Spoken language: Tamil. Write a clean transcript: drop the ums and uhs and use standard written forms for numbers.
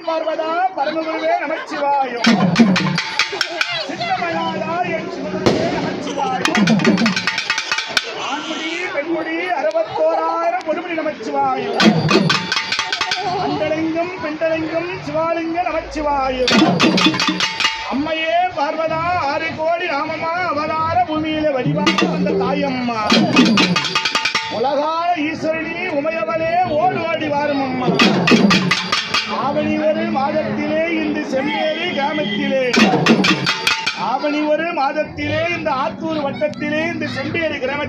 பார்வதா பரமகுருவே நமச்சிவாயம். சித்தமயாதா என் சிவகுருவே நமச்சிவாயம். ஆண்முடி பெண்முடி 61,000 ஒருமுடி நமச்சிவாயம். அண்டலிங்கம் பெண்டலிங்கம் சிவாலிங்க நமச்சிவாயம். அம்மையே பார்வதா 6 கோடி ராமமா அவதார பூமியில வடிவாக வந்த தாயம்மா. உலகால ஈஸ்வரனி உமையவளே ஓடு ஓடி வாரும் அம்மா. ஆவணி ஒரு மாதத்திலே இந்த செம்மேரி கிராமத்திலே, ஆவணி ஒரு மாதத்திலே இந்த ஆத்தூர் வட்டத்திலே இந்த செம்பேரி கிராமத்தில்